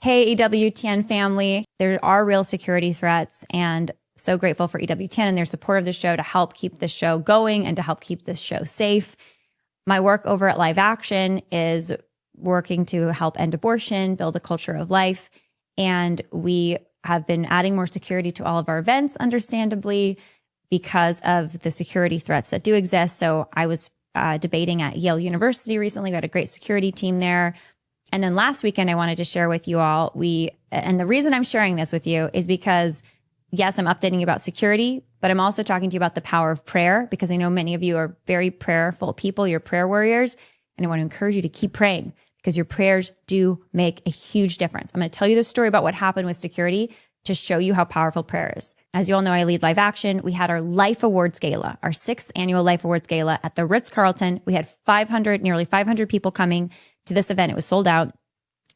Hey, EWTN family. There are real security threats, and so grateful for EWTN and their support of the show to help keep the show going and to help keep this show safe. My work over at Live Action is working to help end abortion, build a culture of life, and we have been adding more security to all of our events, understandably, because of the security threats that do exist. So I was debating at Yale University recently. We had a great security team there. And then last weekend, I wanted to share with you all, and the reason I'm sharing this with you is because, yes, I'm updating you about security, but I'm also talking to you about the power of prayer, because I know many of you are very prayerful people. You're prayer warriors. And I want to encourage you to keep praying, because your prayers do make a huge difference. I'm going to tell you the story about what happened with security to show you how powerful prayer is. As you all know, I lead Live Action. We had our Life Awards Gala, our 6th annual Life Awards Gala at the Ritz-Carlton. We had nearly 500 people coming to this event. It was sold out.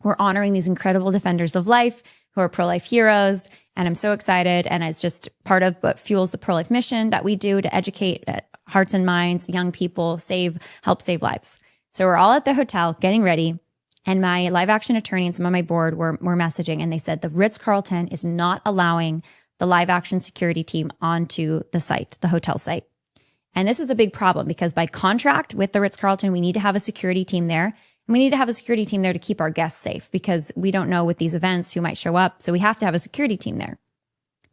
We're honoring these incredible defenders of life who are pro-life heroes. And I'm so excited. And it's just part of what fuels the pro-life mission that we do to educate hearts and minds, young people, help save lives. So we're all at the hotel getting ready. And my Live Action attorney and some of my board were messaging, and they said the Ritz-Carlton is not allowing the Live Action security team onto the site, the hotel site. And this is a big problem, because by contract with the Ritz-Carlton, we need to have a security team there. And we need to have a security team there to keep our guests safe, because we don't know with these events who might show up. So we have to have a security team there.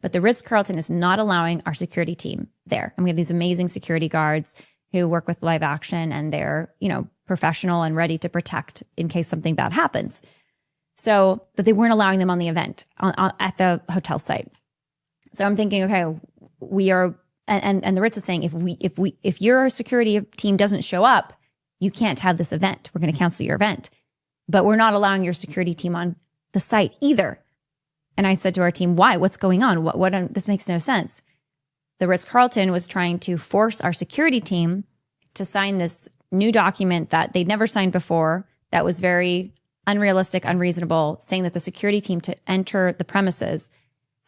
But the Ritz-Carlton is not allowing our security team there. And we have these amazing security guards who work with Live Action, and they're, professional and ready to protect in case something bad happens. So, but they weren't allowing them on the event at the hotel site. So I'm thinking, okay, we are, and the Ritz is saying, if your security team doesn't show up, you can't have this event. We're going to cancel your event, but we're not allowing your security team on the site either. And I said to our team, why? What's going on? This makes no sense. The Ritz-Carlton was trying to force our security team to sign this new document that they'd never signed before, that was very unrealistic, unreasonable, saying that the security team to enter the premises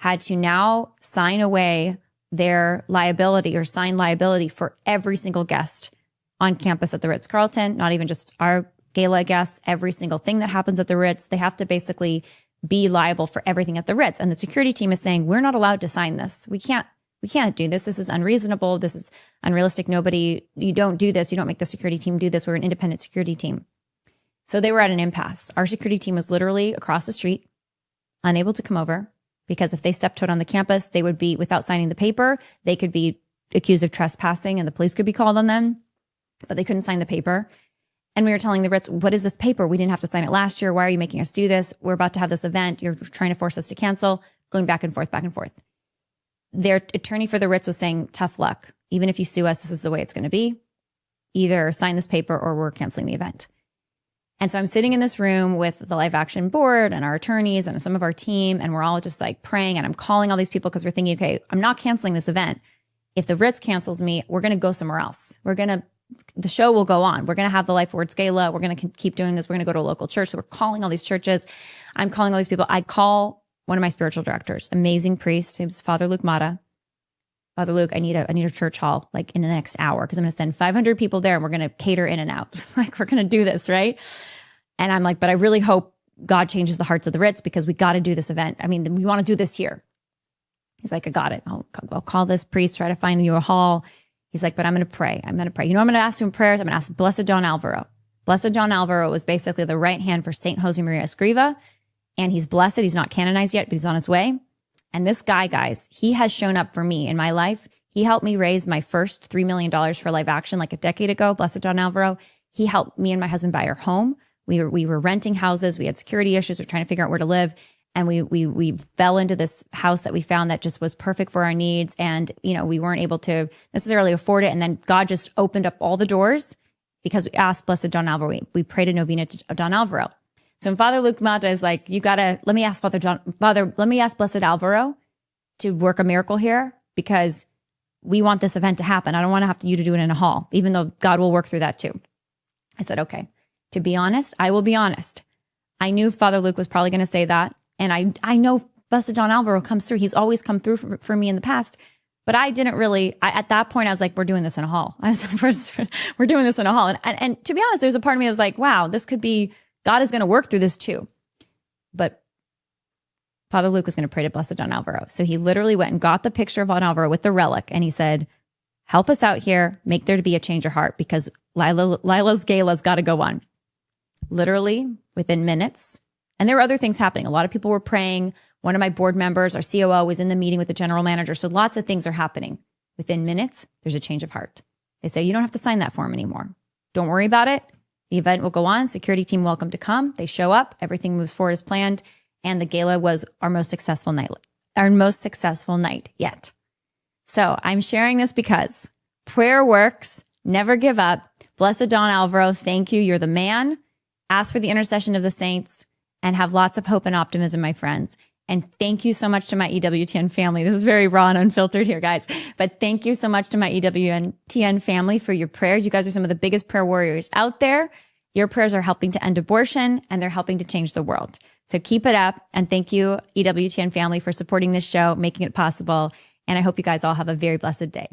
had to now sign away their liability or sign liability for every single guest on campus at the Ritz-Carlton, not even just our gala guests, every single thing that happens at the Ritz. They have to basically be liable for everything at the Ritz. And the security team is saying, we're not allowed to sign this. We can't do this. This is unreasonable. This is unrealistic. You don't do this. You don't make the security team do this. We're an independent security team. So they were at an impasse. Our security team was literally across the street, unable to come over, because if they stepped foot on the campus, they would be, without signing the paper, they could be accused of trespassing and the police could be called on them, but they couldn't sign the paper. And we were telling the Ritz, what is this paper? We didn't have to sign it last year. Why are you making us do this? We're about to have this event. You're trying to force us to cancel, going back and forth, back and forth. Their attorney for the Ritz was saying, tough luck. Even if you sue us, this is the way it's going to be. Either sign this paper or we're canceling the event. And so I'm sitting in this room with the Live Action board and our attorneys and some of our team, and we're all just like praying, and I'm calling all these people because we're thinking, okay, I'm not canceling this event. If the Ritz cancels me, we're going to go somewhere else. The show will go on. We're going to have the Life Awards Gala. We're going to keep doing this. We're going to go to a local church. So we're calling all these churches. I'm calling all these people. I call one of my spiritual directors, amazing priest. He was Father Luke Mata. Father Luke, I need a church hall like in the next hour, because I'm going to send 500 people there and we're going to cater in and out. Like, we're going to do this, right? And I'm like, but I really hope God changes the hearts of the Ritz, because we got to do this event. I mean, we want to do this here. He's like, I got it. I'll call this priest, try to find you a hall. He's like, but I'm going to pray. I'm going to pray. I'm going to ask him prayers. I'm going to ask Blessed Don Alvaro. Blessed Don Alvaro was basically the right hand for Saint Josemaria Escriva. And he's blessed. He's not canonized yet, but he's on his way. And this guy, guys, he has shown up for me in my life. He helped me raise my first $3 million for Live Action like a decade ago. Blessed Don Alvaro. He helped me and my husband buy our home. We were renting houses. We had security issues. We're trying to figure out where to live. And we fell into this house that we found that just was perfect for our needs. And, we weren't able to necessarily afford it. And then God just opened up all the doors, because we asked Blessed Don Alvaro. We prayed a novena to Don Alvaro. So Father Luke Mata is like, let me ask Blessed Alvaro to work a miracle here, because we want this event to happen. I don't want to have you to do it in a hall, even though God will work through that too. I said, okay. To be honest, I will be honest. I knew Father Luke was probably going to say that. And I know Blessed Don Alvaro comes through. He's always come through for me in the past. But I didn't really, at that point, I was like, we're doing this in a hall. We're doing this in a hall. And to be honest, there's a part of me that was like, wow, this could be, God is going to work through this too. But Father Luke was going to pray to Blessed Don Alvaro. So he literally went and got the picture of Don Alvaro with the relic. And he said, help us out here. Make there to be a change of heart because Lila's gala's got to go on. Literally within minutes. And there were other things happening. A lot of people were praying. One of my board members, our COO, was in the meeting with the general manager. So lots of things are happening. Within minutes, there's a change of heart. They say, you don't have to sign that form anymore. Don't worry about it. The event will go on. Security team welcome to come. They show up. Everything moves forward as planned. And the gala was our most successful night yet. So I'm sharing this because prayer works. Never give up. Blessed Don Alvaro, thank you. You're the man. Ask for the intercession of the saints and have lots of hope and optimism, my friends. And thank you so much to my EWTN family. This is very raw and unfiltered here, guys. But thank you so much to my EWTN family for your prayers. You guys are some of the biggest prayer warriors out there. Your prayers are helping to end abortion and they're helping to change the world. So keep it up. And thank you, EWTN family, for supporting this show, making it possible. And I hope you guys all have a very blessed day.